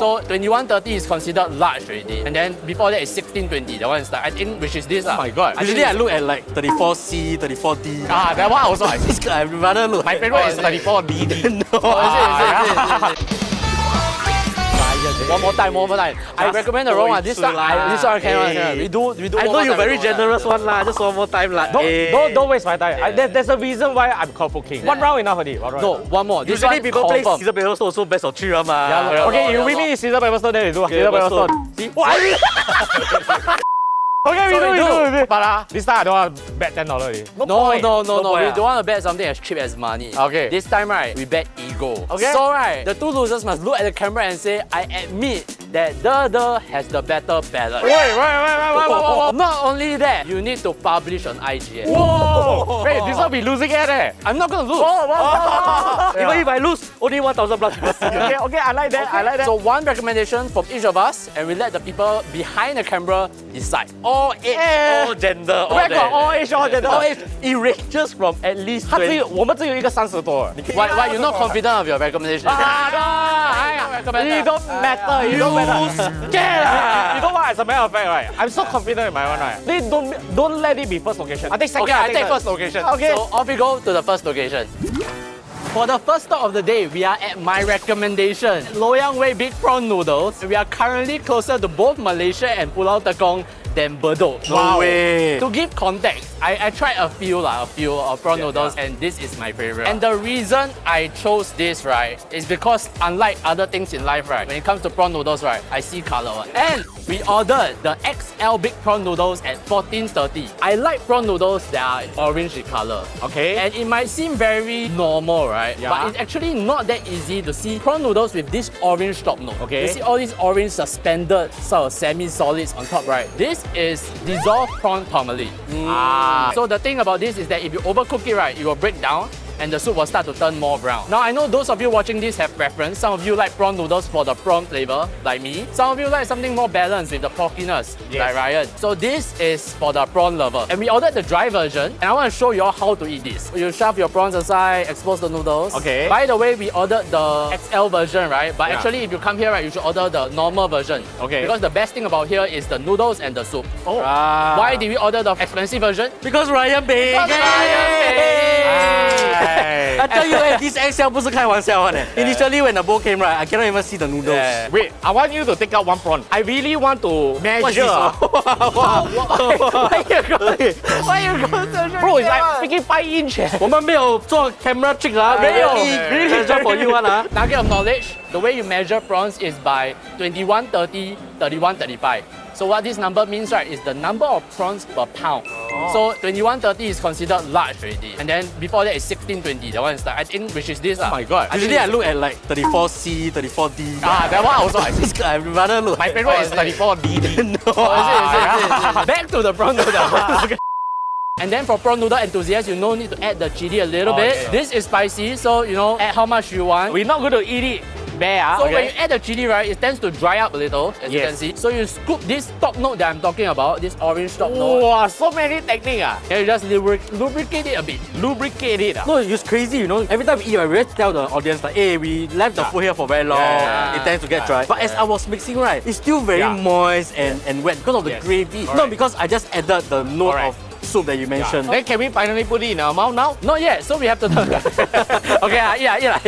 So 2130 is considered large already. And then before that is 1620. That one is like, I think, which is this. Oh my god. Usually I look at like 34C, 34D. Ah, that one also I see. I'd rather look. My favorite is 34D. No. Is it? One more time. I recommend the wrong one. This one can. We do. I know you're very generous one lah. Just one more time lah. Don't waste my time. There's a reason why I'm called king. One round enough already. No, one more. This Usually one people play confirm. scissors paper stone, so best of 3 round ma. Yeah, Okay, you win me scissors paper stone, then you do scissors paper stone. See? Okay, we do. But this time I don't want to bet $10 already. no. We point, don't want to bet something as cheap as money. Okay. This time, right, we bet ego. Okay. So, right, the two losers must look at the camera and say, I admit that the has the better balance. Wait. Not only that, you need to publish on IGN. Whoa! Wait, this one be losing at eh? I'm not gonna lose. Even if I lose, only 1,000 plus. Okay, I like that. I like that. So one recommendation from each of us, and we let the people behind the camera decide. All age, All gender, all Where got that. all age, all gender? All age, it ranges from at least 20. 我们只有一个30多。 Why you're not confident of your recommendation? You don't matter. You don't matter. You know what? As a matter of fact, right? I'm so confident in my one, right? Please don't let it be first location. I take second. Okay, I take third. first location. Okay. So off we go to the first location. For the first stop of the day, we are at my recommendation, Loyang Way Big Prawn Noodles. We are currently closer to both Malaysia and Pulau Tekong than Bedok. No way. To give context, I tried a few of prawn noodles, and this is my favorite. And the reason I chose this, right, is because unlike other things in life, right, when it comes to prawn noodles, right, I see color one. And we ordered the XL Big Prawn Noodles at 1430. I like prawn noodles that are orange in color. Okay. And it might seem very normal, right? Yeah. But it's actually not that easy to see prawn noodles with this orange top note. Okay. You see all these orange suspended sort of semi-solids on top, right? This is dissolved prawn tourmaline. So the thing about this is that if you overcook it, right, it will break down and the soup will start to turn more brown. Now I know those of you watching this have preference. Some of you like prawn noodles for the prawn flavor, like me. Some of you like something more balanced with the porkiness, like Ryan. So this is for the prawn lover. And we ordered the dry version, and I want to show you all how to eat this. You shove your prawns aside, expose the noodles. Okay. By the way, we ordered the XL version, right? But actually, if you come here, right, you should order the normal version. Okay. Because the best thing about here is the noodles and the soup. Oh. Why did we order the expensive version? Because Ryan Bay. I tell you, this XL 不是开玩笑的。Initially when the bowl came, right, I cannot even see the noodles. Wait, I want you to take out one prawn. I really want to What's measure. this? Why you go to Bro, it's like freaking 5 inch. 我们没有做 camera trick 啦，没有 really job for you one 啊。 Nugget of knowledge, the way you measure prawns is by 21, 30, 31, 35. So what this number means, right, is the number of prawns per pound. So 2130 is considered large already. And then before that is 1620. That one is like, I think, which is this. Oh my god. Usually I look at like 34C, 34D. That one also I see. I'd rather look. My favorite is 34D. No. Back to the prawn noodle. And then for prawn noodle enthusiasts, you no need to add the chili a little bit. yeah. This is spicy, so you know, add how much you want. We're not going to eat it bare. So when you add the chili, right, it tends to dry up a little, as you can see. So you scoop this top note that I'm talking about, this orange top note. Wow, so many techniques. And you just lubricate it a bit. Lubricate it. No, it's crazy, you know. Every time we eat, right, we always tell the audience like, hey, we left the food here for very long. It tends to get dry. But as I was mixing, right, it's still very moist and wet because of the gravy. Not because I just added the note of soup that you mentioned. Then can we finally put it in our mouth now? Not yet, so we have to do Okay, yeah.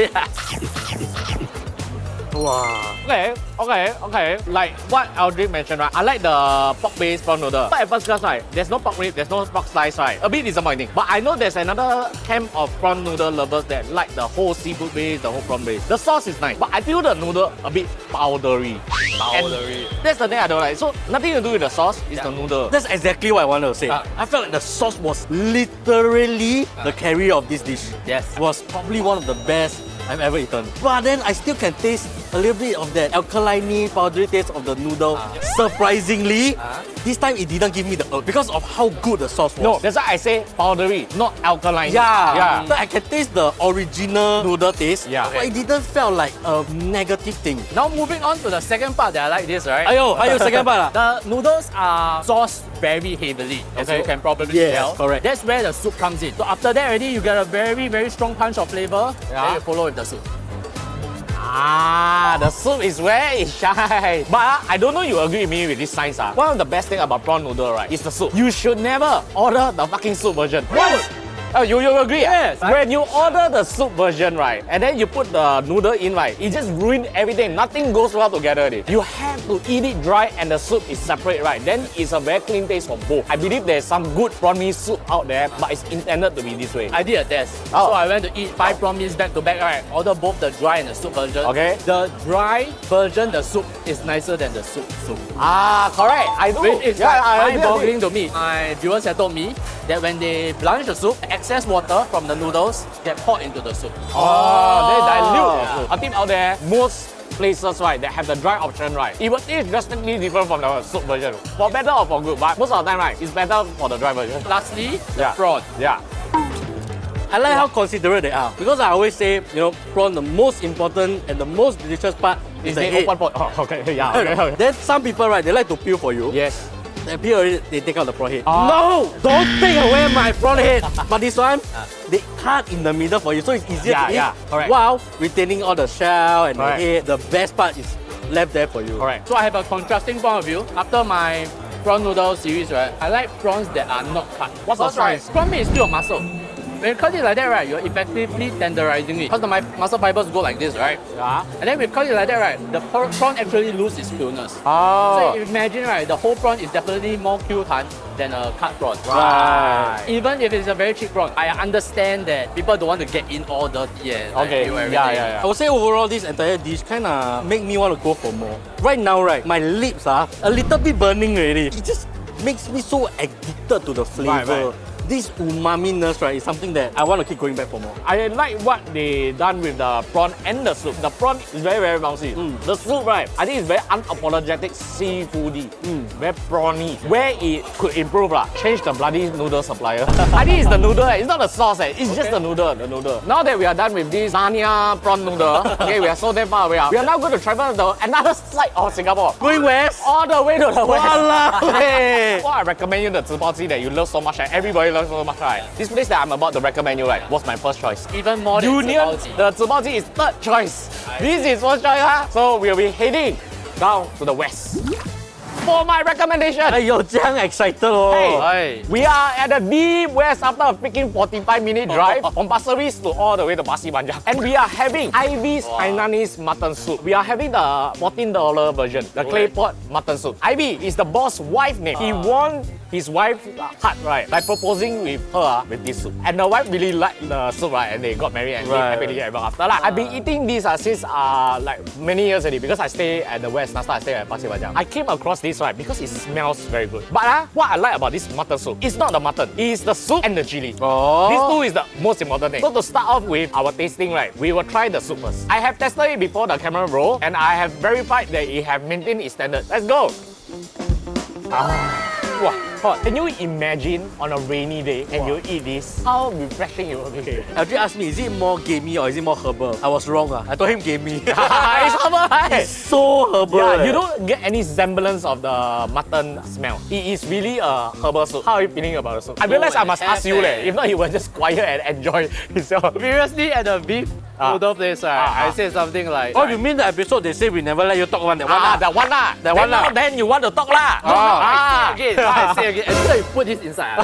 Wow. Okay. Like what Alderic mentioned, right? I like the pork-based prawn noodle. But at first class, right, there's no pork rib, there's no pork slice, right? A bit disappointing. But I know there's another camp of prawn noodle lovers that like the whole seafood base, the whole prawn base. The sauce is nice, but I feel the noodle a bit powdery. Powdery. And that's the thing I don't like. So nothing to do with the sauce, it's the noodle. That's exactly what I wanted to say. I felt like the sauce was literally the carrier of this dish. Yes. It was probably one of the best I've ever eaten. But then I still can taste a little bit of that alkaline, powdery taste of the noodle. Surprisingly, this time it didn't give me the because of how good the sauce was. No, that's why I say powdery, not alkaline. Yeah. So I can taste the original noodle taste. Yeah. But it didn't feel like a negative thing. Now moving on to the second part that I like this, right? Ayo, second part. The noodles are sauced very heavily, as you can probably tell. Correct. That's where the soup comes in. So after that already, you get a very, very strong punch of flavor. Then you follow with the soup. The soup is where it shines. But I don't know you agree with me with this science. One of the best thing about prawn noodle, right, is the soup. You should never order the fucking soup version. What? Oh, you agree? Yes. When you order the soup version, right, and then you put the noodle in, right, it just ruins everything. Nothing goes well together. You have to eat it dry and the soup is separate, right? Then it's a very clean taste for both. I believe there's some good prawn mee soup out there, but it's intended to be this way. I did a test. Oh. So I went to eat 5 prawn meals back to back, right? Order both the dry and the soup version. Okay. The dry version, the soup is nicer than the soup. Correct. I do. Which is I mind-boggling to me. My viewers have told me that when they blanch the soup, excess water from the noodles get poured into the soup. They dilute the soup. A tip out there, most places, right, that have the dry option, right, it will taste drastically different from the soup version. For better or for good, but most of the time, right, it's better for the dry version. Lastly, the prawn. Yeah. I like how considerate they are because I always say, prawn, the most important and the most delicious part is the They head. open pot. Oh, okay. Yeah. Okay. Then some people, right, they like to peel for you. Yes. They peel already, they take out the prawn head. Ah. No, don't take away my prawn head. But this one, they cut in the middle for you, so it's easier to eat. Yeah, correct. While retaining all the shell and Correct. the head, the best part is left there for you. Correct. So I have a contrasting point of view. After my prawn noodle series, right, I like prawns that are not cut. What's the Because, right, size? prawn meat is still a muscle. When you cut it like that, right, you're effectively tenderizing it. Because the muscle fibers go like this, right? Yeah. And then when you cut it like that, right, the prawn actually loses its cuteness. So Oh. imagine, right, the whole prawn is definitely more Q-tan than a cut prawn. Right. Even if it's a very cheap prawn, I understand that people don't want to get in all dirty and like, Okay. peel everything. Yeah. I would say overall this entire dish kind of make me want to go for more. Right now, right, my lips are a little bit burning already. It just makes me so addicted to the flavor. Right. This umami-ness, right, is something that I want to keep going back for more. I like what they done with the prawn and the soup. The prawn is very, very bouncy. The soup, right, I think it's very unapologetic seafoody. Very prawny. Where it could improve, change the bloody noodle supplier. I think it's the noodle, it's not the sauce, it's just the noodle. Now that we are done with this Narnia prawn noodle, okay, we are so damn far away. We are now going to travel to another side of Singapore. Going west? All the way to the west. Walao, hey. Well, I recommend you the zibaozi that you love so much and everybody loves so much, right? This place that I'm about to recommend you, right, was my first choice. Even more than Union, zibaozi. the zibaozi is third choice. This is first choice, so we'll be heading down to the west. For my recommendation, Hey, you're damn excited, oh. Hey. we are at the deep west after a freaking 45-minute drive from Pasir to all the way to Panjang. And we are having Ivy's Hainanese mutton soup. We are having the $14 version, the clay pot mutton soup. Ivy is the boss' wife name. He won his wife's heart, right, by proposing with her with this soup. And the wife really liked the soup, right, and they got married and lived happily ever after. I've been eating this since like many years already because I stay at the west. Last time I stay at Pasir. I came across this, right, because it smells very good. But what I like about this mutton soup, it's not the mutton, it's the soup and the chili. Oh. These two is the most important thing. So to start off with our tasting, right, we will try the soup first. I have tested it before the camera roll and I have verified that it have maintained its standard. Let's go. Wow, hot. Can you imagine on a rainy day and you eat this? How refreshing it will be. Alderic asked me, is it more gamey or is it more herbal? I was wrong. I told him gamey. It's herbal, right? So herbal. Yeah, you don't get any semblance of the mutton smell. It is really a herbal soup. How are you feeling about the soup? I realize I must ask you, if not you will just quiet and enjoy yourself. Previously at the beef noodle place, I said something like, Oh, you mean the episode they say we never let you talk one? That one? That one lah. That one lah. Then you want to talk lah. I say again. Until you put this inside.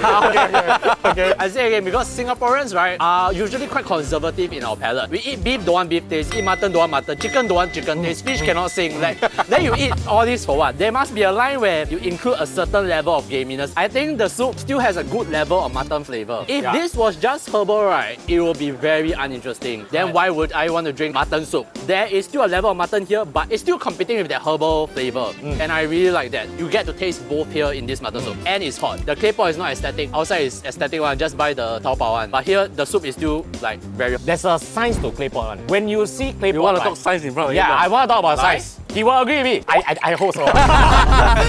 Okay. I say again because Singaporeans, right, are usually quite conservative in our palate. We eat beef, don't want beef taste. Eat mutton, don't want mutton. Chicken, don't want chicken taste. Fish cannot sing. Like, then you eat all this for what? There must be a line where you include a certain level of gaminess. I think the soup still has a good level of mutton flavor. If this was just herbal, right, it will be very uninteresting. Then why would I want to drink mutton soup? There is still a level of mutton here, but it's still competing with that herbal flavor. And I really like that. You get to taste both here in this mutton soup. And it's hot. The clay pot is not aesthetic. Outside is aesthetic one, just buy the Taobao one. But here, the soup is still like very... There's a science to clay pot one. When you see clay pot, You want to talk science in front of him? Yeah, I want to talk about science. He will agree with me. I hope so.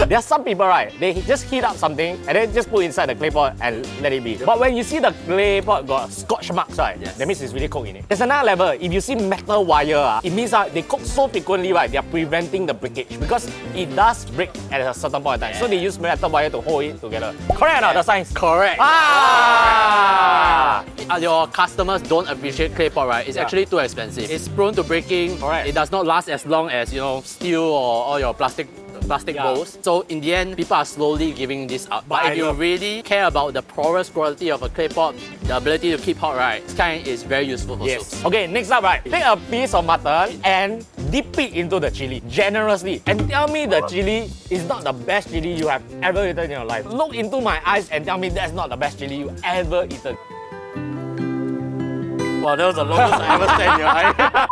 There are some people, right, they just heat up something and then just put inside the clay pot and let it be. But when you see the clay pot got scotch marks, right, that means it's really cooked in it. There's another level. If you see metal wire, it means they cook so frequently, right, they are preventing the breakage because it does break at a certain point in time. So they use metal wire to hold it together. Correct or not, the science? Correct. your customers don't appreciate clay pot, right, it's actually too expensive. It's prone to breaking. Correct. It does not last as long as, you know, steel or all your plastic bowls. So in the end, people are slowly giving this up. But if you really care about the porous quality of a clay pot, the ability to keep hot, right, this kind is very useful for soups. Okay, next up, right, take a piece of mutton and dip it into the chili generously and tell me the chili is not the best chili you have ever eaten in your life. Look into my eyes and tell me that's not the best chili you ever eaten. Wow, that was the longest I ever stayed in your eye.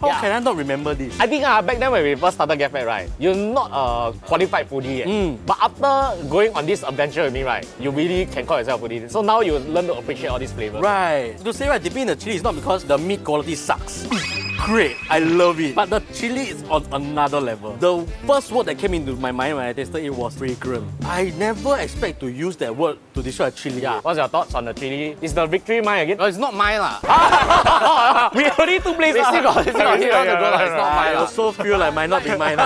How can I not remember this? I think back then when we first started GetFed, right, you're not a qualified foodie yet. But after going on this adventure with me, right, you really can call yourself a foodie. So now you learn to appreciate all these flavors. Right. To say right, dipping in the chili is not because the meat quality sucks. It's great. I love it. But the chili is on another level. The first word that came into my mind when I tasted it was fragrant. I never expect to use that word to describe chili. Yeah. What's your thoughts on the chili? Is the victory mine again? No, it's not mine lah. We only two places. I also feel like might not be mine.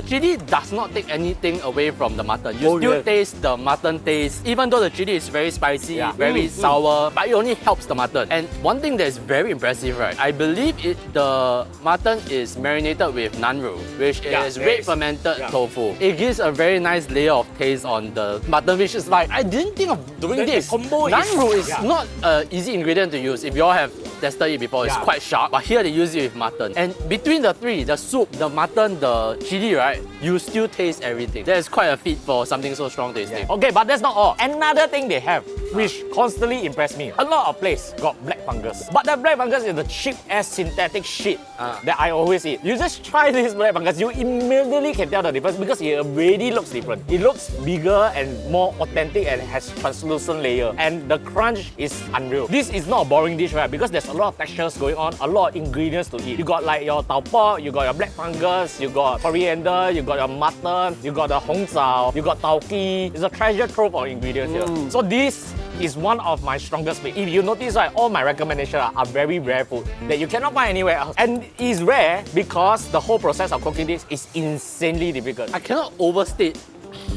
Chili does not take anything away from the mutton. You still taste the mutton taste. Even though the chili is very spicy, very sour, but it only helps the mutton. And one thing that is very impressive, right? I believe the mutton is marinated with nanru, which is red fermented tofu. It gives a very nice layer of taste on the mutton, which is like, I didn't think of doing this. Nanru is not an easy ingredient to use. If you all have tested it before, it's quite sharp. But here they use it with mutton. And between the three, the soup, the mutton, the chili, right, you still taste everything. That is quite a feat for something so strong tasting. Okay, but that's not all. Another thing they have, which constantly impressed me, a lot of places got black fungus. But the black fungus is the cheap-ass synthetic shit that I always eat. You just try this black fungus, you immediately can tell the difference because it already looks different. It looks bigger and more authentic and has translucent layer. And the crunch is unreal. This is not a boring dish, right? Because there's a lot of textures going on, a lot of ingredients to eat. You got like your tau pok, you got your black fungus, you got coriander, you got your mutton, you got the hong zao, you got tauki. It's a treasure trove of ingredients here. So this is one of my strongest meat. If you notice, right, all my recommendations are very rare food that you cannot find anywhere else. And it's rare because the whole process of cooking this is insanely difficult. I cannot overstate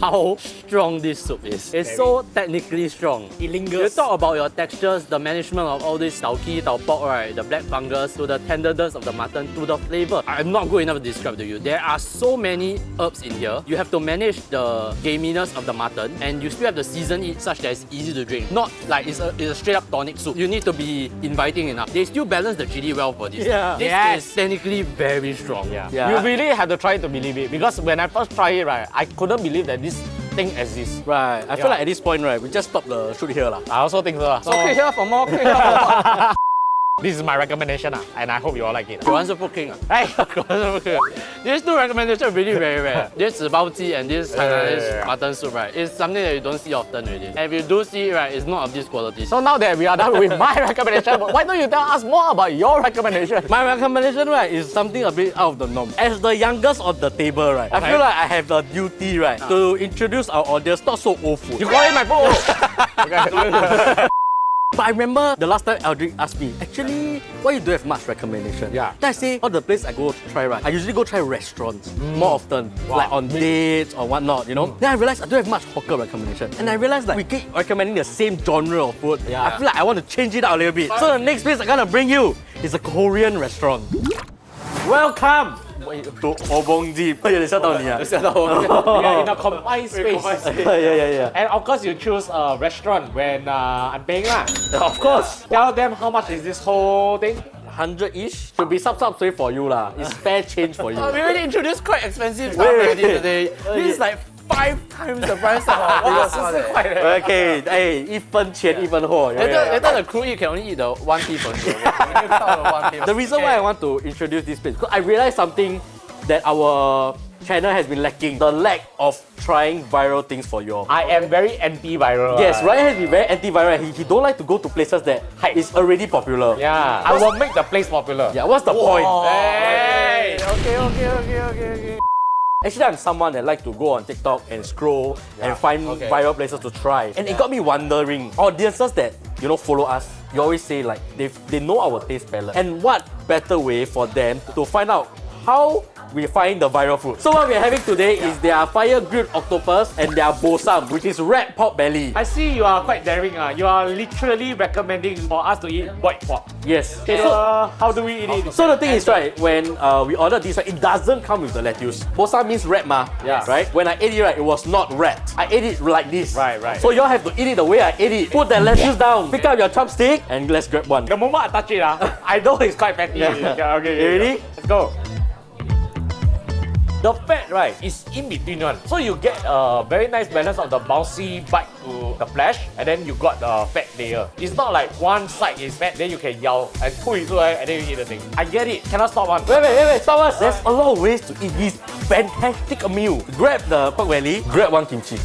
how strong this soup is. It's so technically strong. It lingers. You talk about your textures, the management of all this tauki, tau pok, right, the black fungus, to the tenderness of the mutton, to the flavor. I'm not good enough to describe to you. There are so many herbs in here. You have to manage the gaminess of the mutton, and you still have to season it such that it's easy to drink. Not like it's a straight up tonic soup. You need to be inviting enough. They still balance the chili well for this. This is technically very strong. You really have to try to believe it because when I first tried it, right, I couldn't believe that this thing exists. Right. I feel like at this point, right, we just stop the shoot here lah. I also think so. So click here for more, click here for more. This is my recommendation and I hope you all like it. You want soup king? Hey, these two recommendations are really very rare. This Baozi and this Hainanese mutton soup, right, is something that you don't see often already. And if you do see it, right, it's not of this quality. So now that we are done with my recommendation, why don't you tell us more about your recommendation? My recommendation, right, is something a bit out of the norm. As the youngest on the table, right, I feel like I have the duty, right, to introduce our audience not so old food. You call it my food. But I remember the last time Alderic asked me, actually, why you don't have much recommendation? Then I say, all the places I go to try, right, I usually go try restaurants more often, like on dates or whatnot, you know. Then I realized I don't have much hawker recommendation. And I realized that we keep recommending the same genre of food. I feel like I want to change it out a little bit. So the next place I'm gonna bring you is a Korean restaurant. Welcome to Obongzip. We are in a confined space. And of course you choose a restaurant when I'm paying lah. Of course. Tell them how much is this whole thing? 100-ish should be sub for you lah. It's fair change for you. We already introduced quite expensive stuff already today. This is like 5 times the price of our biggest. Okay, hey, 一分钱一分货. Later the crew you can only eat the 1 piece only. The reason why I want to introduce this place, because I realized something that our channel has been lacking. The lack of trying viral things for you all. I am very anti-viral. Yes, Ryan has been very anti-viral. He don't like to go to places that is already popular. Yeah, I will make the place popular. Yeah, what's the point? Hey! Okay. Actually, I'm someone that like to go on TikTok and scroll and find viral places to try. And it got me wondering, audiences that, you know, follow us, you always say like, they know our taste palette. And what better way for them to find out how we find the viral food. So what we're having today is their fire grilled octopus and their bosam, which is red pork belly. I see you are quite daring. You are literally recommending for us to eat boiled pork. Yes. Okay, so how do we eat it? So the thing is, right, when we ordered this, right, it doesn't come with the lettuce. Bosam means red ma. Yeah. Right? When I ate it, right, it was not red. I ate it like this. Right, right. So y'all have to eat it the way I ate it. Put that lettuce down, pick up your chopstick, and let's grab one. The moment I touch it, I know it's quite fatty. Yeah. Okay, You ready? Let's go. The fat, right, is in between one. So you get a very nice balance of the bouncy bite to the flesh, and then you got the fat layer. It's not like one side is fat, then you can yell and pull it through and then you eat the thing. I get it. Cannot stop one. Wait, stop us. There's a lot of ways to eat this fantastic meal. Grab the pork belly, grab one kimchi.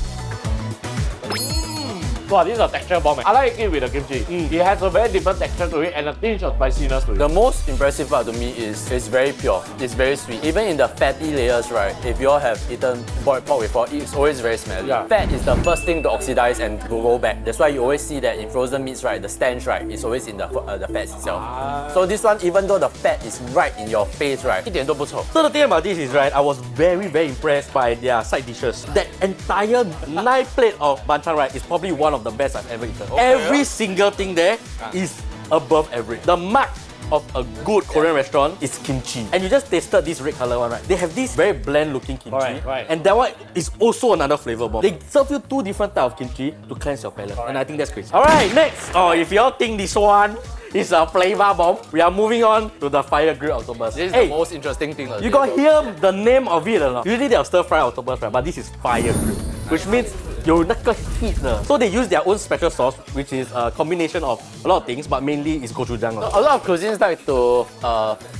Wow, this is a texture bomb. I like it with the kimchi. It has a very different texture to it and a tinge of spiciness to it. The most impressive part to me is it's very pure. It's very sweet. Even in the fatty layers, right? If you all have eaten boiled pork before, it's always very smelly. Yeah. Fat is the first thing to oxidize and to go back. That's why you always see that in frozen meats, right? The stench, right, is always in the fat itself. So this one, even though the fat is right in your face, right, 一点都不臭. So the thing about this is, right, I was very impressed by their side dishes. That entire 9 plate of banchan, right, is probably one of the best I've ever eaten. Every single thing there is above average. The mark of a good Korean restaurant is kimchi. And you just tasted this red color one, right? They have this very bland looking kimchi. Right. And that one is also another flavor bomb. They serve you 2 different types of kimchi to cleanse your palate. And I think that's crazy. Alright, next. Oh, if y'all think this one is a flavor bomb, we are moving on to the fire grilled octopus. This is the most interesting thing. You got hear the name of it or not? Usually they'll stir fry octopus, right? But this is fire grilled, which means 有那个 heat 的. So they use their own special sauce, which is a combination of a lot of things, but mainly is gochujang. A lot of cuisines like to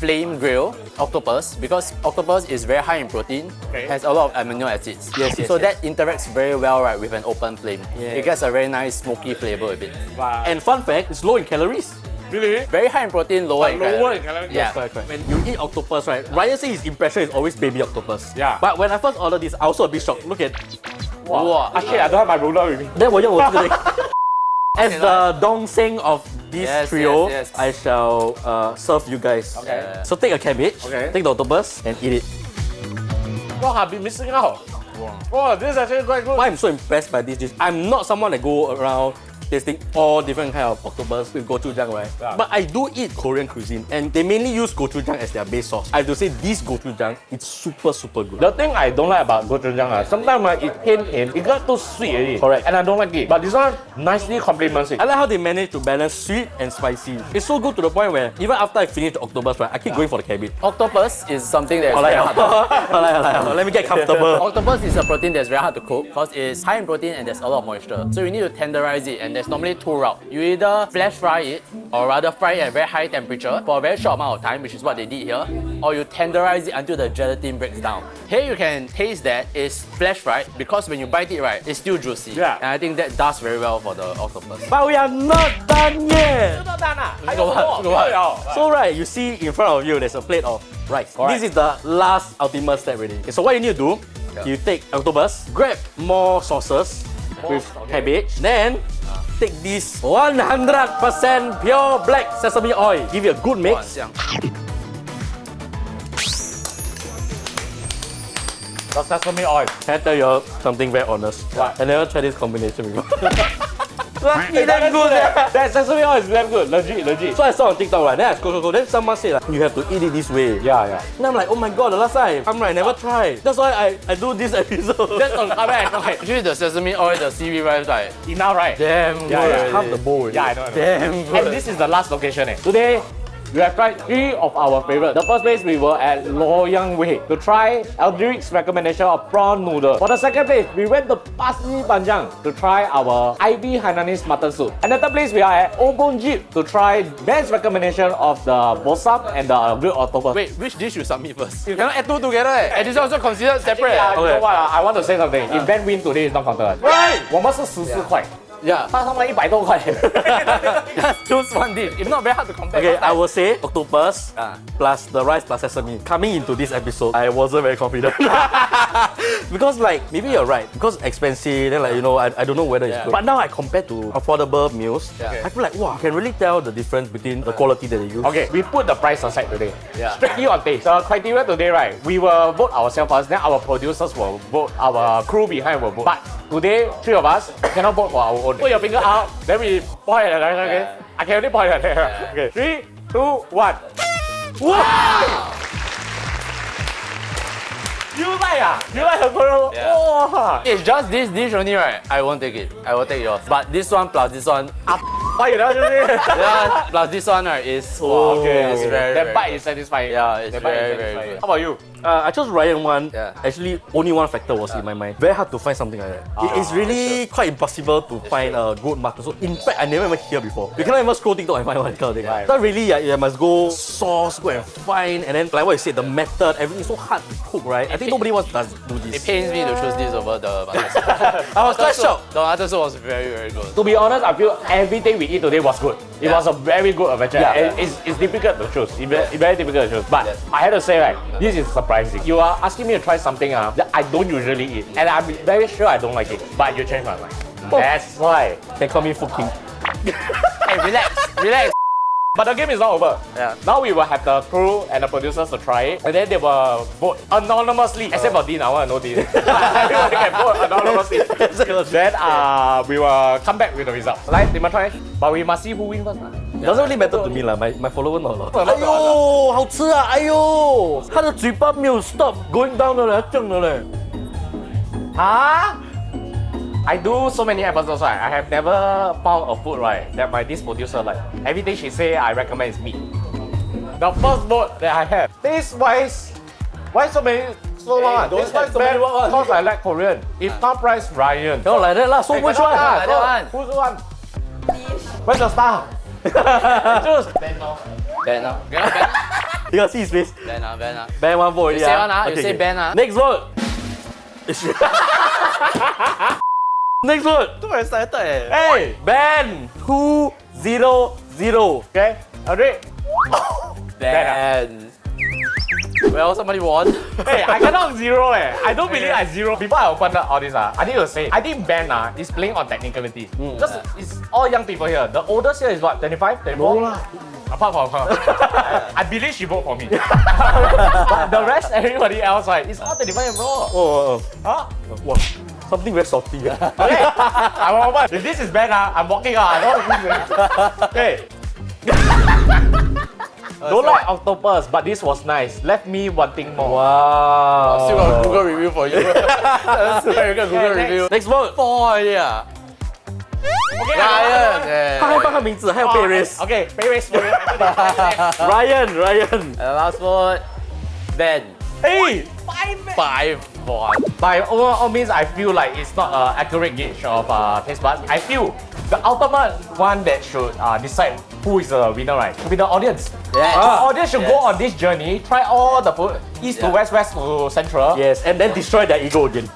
flame grill octopus because octopus is very high in protein, has a lot of amino acids. So that interacts very well, right, with an open flame. It gets a very nice smoky flavor with it. Wow. And fun fact, it's low in calories. Really? Very high in protein, lower in calories. Yeah. Correct. When you eat octopus, right, Ryan says his impression is always baby octopus. Yeah. But when I first ordered this, I was also a bit shocked. Look at. Wow. Actually, I don't have my ruler with me. Then 我用我这个 As the dongseng of this trio, yes. I shall serve you guys. Okay. So take a cabbage, Okay. take the octopus, and eat it. Wow, I've been missing out. Wow, this is actually quite good. Why I'm so impressed by this dish, I'm not someone that go around tasting all different kind of octopus with gochujang, right? Yeah. But I do eat Korean cuisine, and they mainly use gochujang as their base sauce. I have to say, this gochujang, it's super good. The thing I don't like about gochujang, sometimes it hint, it got too sweet already. Correct. And I don't like it. But this one nicely complements it. I like how they manage to balance sweet and spicy. It's so good to the point where even after I finish the octopus, right, I keep going for the cabbage. Octopus is something that is very hard to Let me get comfortable. Octopus is a protein that's very hard to cook because it's high in protein and there's a lot of moisture. So you need to tenderize it, and there's normally 2 routes. You either flash fry it or rather fry it at very high temperature for a very short amount of time, which is what they did here, or you tenderize it until the gelatin breaks down. Here you can taste that it's flash fried because when you bite it, right, it's still juicy. Yeah. And I think that does very well for the octopus. But we are not done yet. So So right, you see in front of you, there's a plate of rice. Correct. This is the last ultimate step already. Okay, so what you need to do, you take octopus, grab more sauces with cabbage, then take this 100% pure black sesame oil. Give it a good mix. the sesame oil. Can I tell you something very honest? What? I never tried this combination before. Lucky, damn good. That sesame oil is damn good. Legit. So I saw on TikTok, right? Then I scroll. Then someone said, like, you have to eat it this way. Yeah. And I'm like, oh my god, the last time I never tried. That's why I do this episode. That's on okay. Actually, the sesame oil, the seaweed rice, like, Enough, right? damn good. Yeah. Half the bowl. Yeah, I know. Damn good. And this is the last location. Today, we have tried 3 of our favorites. The first place we were at Loyang to try Alderic's recommendation of prawn noodle. For the second place, we went to Pasir Panjang to try our IB Hainanese mutton soup. And the third place, we are at Obongzip to try Ben's recommendation of the bosam and the grilled octopus. Wait, which dish you submit first? You cannot add 2 together. And this is also considered separate. You know what? I want to say something. If Ben win today, it's not counted. Right. 我们是14块。Yeah. 他们100多块。 Just choose one dish. If not, very hard to compare. Okay, Because I will say octopus Ah. plus the rice plus sesame. Coming into this episode, I wasn't very confident. Because like, maybe you're right. Because expensive, then like, you know, I don't know whether it's Yeah. good. But now I compare to affordable meals, Yeah. I feel like, wow, I can really tell the difference between the quality that they use. Okay, we put the price aside today. Yeah. Strictly on taste. The criteria today, right? We will vote ourselves first, then our producers will vote, our crew behind will vote. But today, 3 of us cannot vote for our own. Put your finger out, then we point at that, okay? Yeah. I can only point at that. Yeah. Okay, 3, 2, 1. Wow! You like ah? You like the Korean? Yeah. Wow. It's just this dish only, right? I won't take it. I will take yours. But this one plus this one, up. Why you not doing it? Yeah, plus this one, right, is wow, Okay, it's very, that very bite good. is satisfying. Yeah, it's That bite is very, very satisfying. good. How about you? I chose Ryan one. Yeah. Actually, only one factor was in my mind. Very hard to find something like that. It is really quite impossible to find a good mutton. So in fact, I never even hear before. You cannot even scroll TikTok and find one kind of thing. Right. Not really. You must go source, go and find, and then like what you said, the method, everything is so hard to cook, right? I think nobody wants to do It this. pains me to choose this over the mutton. I was quite shocked. The mutton soup was very, very good. To be honest, I feel everything we eat today was good. It Yeah. was a very good adventure. Yeah. It's difficult to choose. It's very difficult to choose. But Yes. I had to say, right, this is surprising. You are asking me to try something that I don't usually eat. And I'm very sure I don't like it. But you changed my mind. That's why. Can call me food king. Hey, relax, relax. But the game is not over. Yeah. Now we will have the crew and the producers to try it. And then they will vote anonymously. Except for Dean, I want to know Dean. Everybody can vote anonymously. Then we will come back with the results. Right, they must try. But we must see who wins first. Doesn't really matter to me lah. My follower not a lot. 哎呦，好吃啊！哎呦，他的嘴巴没有 stop going down 的嘞，降的嘞。 Huh? I do so many episodes, right? I have never found a food, right, that my this producer like. Everything she say I recommend is meat. The first vote that I have. Taste wise, why so long? don't Taste have wise so many bad what one. because I like Korean. If top price, Ryan. Cannot like that lah. So Hey, which cannot one? lah. Like that one. Who's the one? Where's the star? Choose. Ben now. You gotta see his face. Ben now, Ben now. Ban one vote already. You say one ah, you say ban ah. Next vote. Next vote. Too excited eh. Hey, Ban 200. okay, agree. Ben. Well, somebody won. Hey, I cannot zero eh. I don't believe I zero. Before I open up all this, I need to say, I think Ben is playing on technicality. Because it's all young people here. The oldest here is what, 25, 24? No lah. Apart from her. I believe she voted for me. But the rest, everybody else, right, it's all 25 and more. Oh, Huh? wow. Something very salty. Okay, I'm open. If this is Ben, I'm walking out. I don't want to Okay. Don't like octopus, but this was nice. Left me wanting more. Wow. Still got a Google review for you. Still got a Google Okay, review. Next vote. 4 yeah. Okay, Ryan. 他还帮他名字，还有被 raise。 Okay, pay raise for you. Ryan. And the last vote, Ben. Hey! 5 1. By overall means, I feel like it's not an accurate gauge of taste buds. I feel the ultimate one that should decide who is the winner, right? Should be the audience. Yes. The audience should go Yes. on this journey, try all the food, east to west, west to central. Yes, and then destroy their ego again.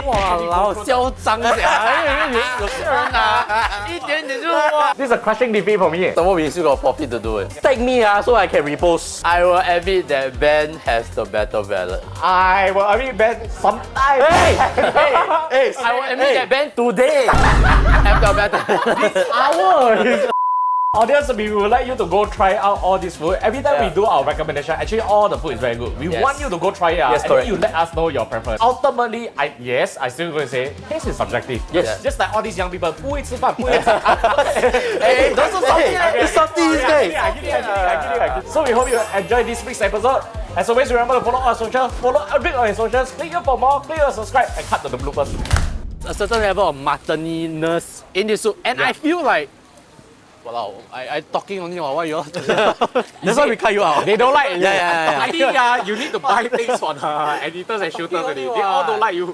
哇，老嚣张呀！有些人啊，一点点就哇。 This is a crushing defeat for me. Some more we still got forfeit to do it. Tag me so I can repost. I will admit that Ben has the better ballot. I will admit Ben sometimes. Hey! Hey! I will admit that Ben today have the better. Hours. Audience, we would like you to go try out all this food. Every time we Yeah. do our recommendation, actually all the food is very good. We Yes. want you to go try it. Yes, and correct. then you let us know your preference. Ultimately, I still going to say, taste is subjective. Yes. Just like all these young people, 不会吃饭，不会吃饭。Hey, don't so salty. It's salty these days. I get it. So we hope you enjoy this week's episode. As always, remember to follow our social, follow Alderic on his socials, click here for more, click here to subscribe, and cut to the bloopers. A certain level of muttoniness in this soup, and I feel like, wow, I talking only about what you all. That's why we cut you out. They don't like it. Yeah. I think you need to buy things from the editors and shooters already. They all don't like you.